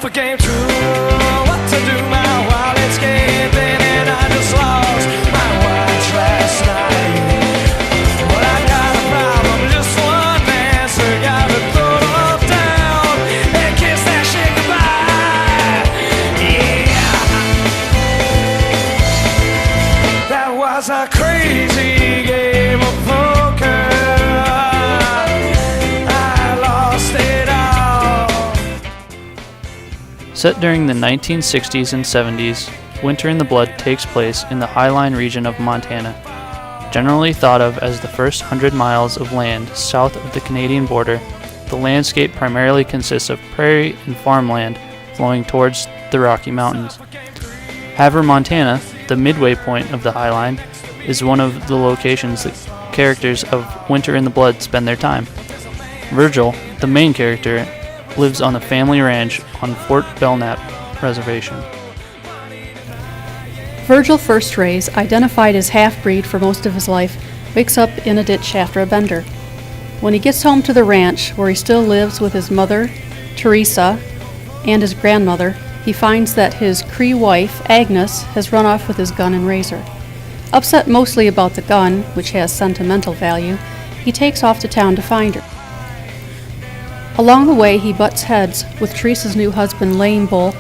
a game true. What to do, my wallet's gaping, and I just lost my watch last night. Well, I got a problem, just one answer. Gotta throw it all down and kiss that shit goodbye. Yeah, that was a crazy game of poker. I lost it all. Set during the 1960s and 70s, Winter in the Blood takes place in the Highline region of Montana, generally thought of as the first 100 miles of land south of the Canadian border. The landscape primarily consists of prairie and farmland flowing towards the Rocky Mountains. However, Montana, the midway point of the Highline, is one of the locations that characters of Winter in the Blood spend their time. Virgil, the main character, lives on a family ranch on Fort Belknap Reservation. Virgil First Rays, identified as half-breed for most of his life, wakes up in a ditch after a bender. When he gets home to the ranch, where he still lives with his mother, Teresa, and his grandmother, he finds that his Cree wife, Agnes, has run off with his gun and razor. Upset mostly about the gun, which has sentimental value, he takes off to town to find her. Along the way, he butts heads with Teresa's new husband, Lame Bull,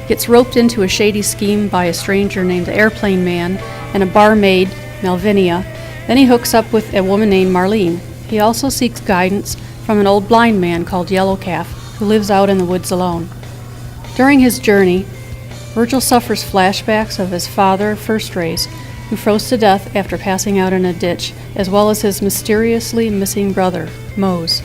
gets roped into a shady scheme by a stranger named the Airplane Man and a barmaid, Malvinia. Then he hooks up with a woman named Marlene. He also seeks guidance from an old blind man called Yellow Calf, who lives out in the woods alone. During his journey, Virgil suffers flashbacks of his father, First Rays, who froze to death after passing out in a ditch, as well as his mysteriously missing brother, Mose.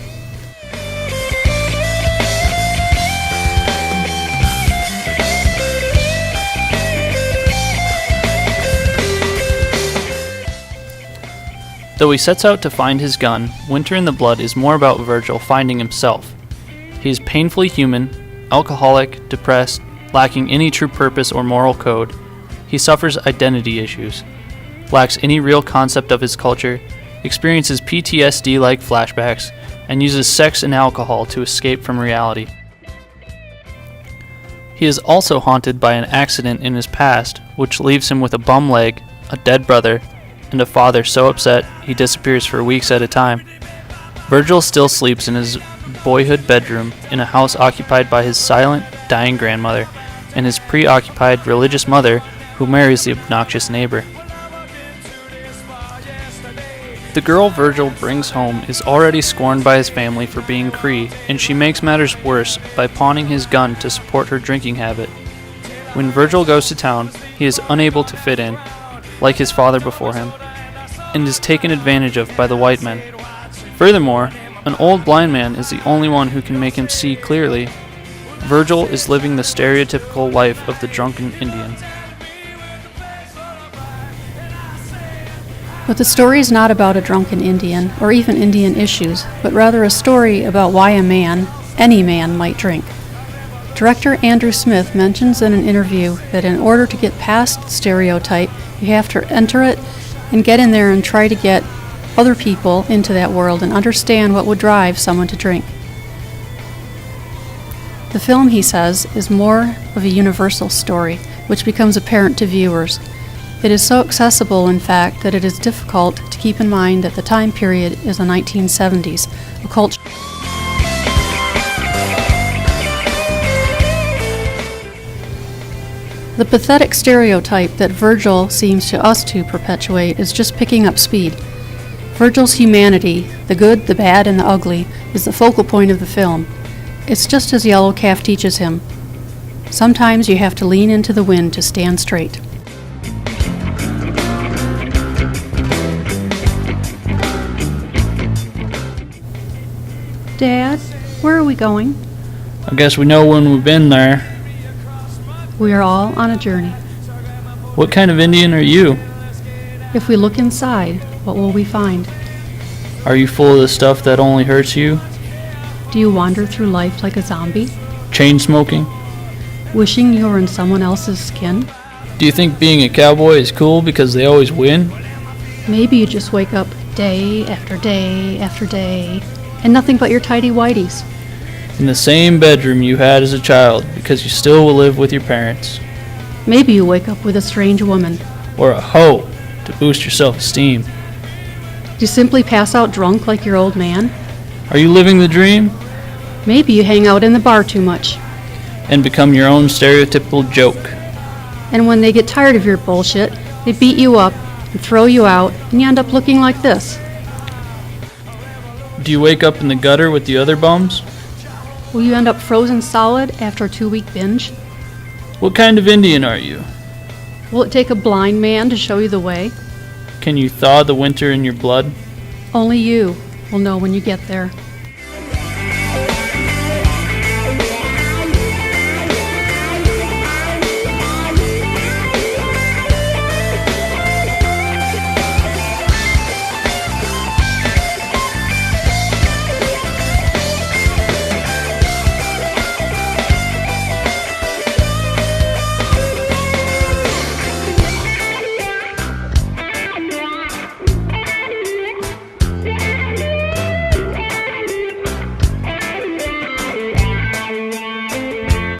Though he sets out to find his gun, Winter in the Blood is more about Virgil finding himself. He is painfully human, alcoholic, depressed, lacking any true purpose or moral code. He suffers identity issues, lacks any real concept of his culture, experiences PTSD-like flashbacks, and uses sex and alcohol to escape from reality. He is also haunted by an accident in his past, which leaves him with a bum leg, a dead brother, and a father so upset he disappears for weeks at a time. Virgil still sleeps in his boyhood bedroom in a house occupied by his silent, dying grandmother and his preoccupied religious mother, who marries the obnoxious neighbor. The girl Virgil brings home is already scorned by his family for being Cree, and she makes matters worse by pawning his gun to support her drinking habit. When Virgil goes to town, he is unable to fit in, like his father before him, and is taken advantage of by the white men. Furthermore, an old blind man is the only one who can make him see clearly. Virgil is living the stereotypical life of the drunken Indian. But the story is not about a drunken Indian, or even Indian issues, but rather a story about why a man, any man, might drink. Director Andrew Smith mentions in an interview that in order to get past the stereotype, you have to enter it and get in there and try to get other people into that world and understand what would drive someone to drink. The film, he says, is more of a universal story, which becomes apparent to viewers. It is so accessible, in fact, that it is difficult to keep in mind that the time period is the 1970s, a culture. The pathetic stereotype that Virgil seems to us to perpetuate is just picking up speed. Virgil's humanity, the good, the bad, and the ugly, is the focal point of the film. It's just as Yellow Calf teaches him. Sometimes you have to lean into the wind to stand straight. Dad, where are we going? I guess we know when we've been there. We are all on a journey. What kind of Indian are you? If we look inside, what will we find? Are you full of the stuff that only hurts you? Do you wander through life like a zombie, Chain smoking? wishing you were in someone else's skin? Do you think being a cowboy is cool because they always win? Maybe you just wake up day after day after day, and nothing but your tidy whities. in the same bedroom you had as a child because you still will live with your parents. Maybe you wake up with a strange woman. Or a hoe to boost your self-esteem. Do you simply pass out drunk like your old man? Are you living the dream? Maybe you hang out in the bar too much. And become your own stereotypical joke. And when they get tired of your bullshit, they beat you up and throw you out, and you end up looking like this. Do you wake up in the gutter with the other bums? Will you end up frozen solid after a 2-week binge? What kind of Indian are you? Will it take a blind man to show you the way? Can you thaw the winter in your blood? Only you will know when you get there.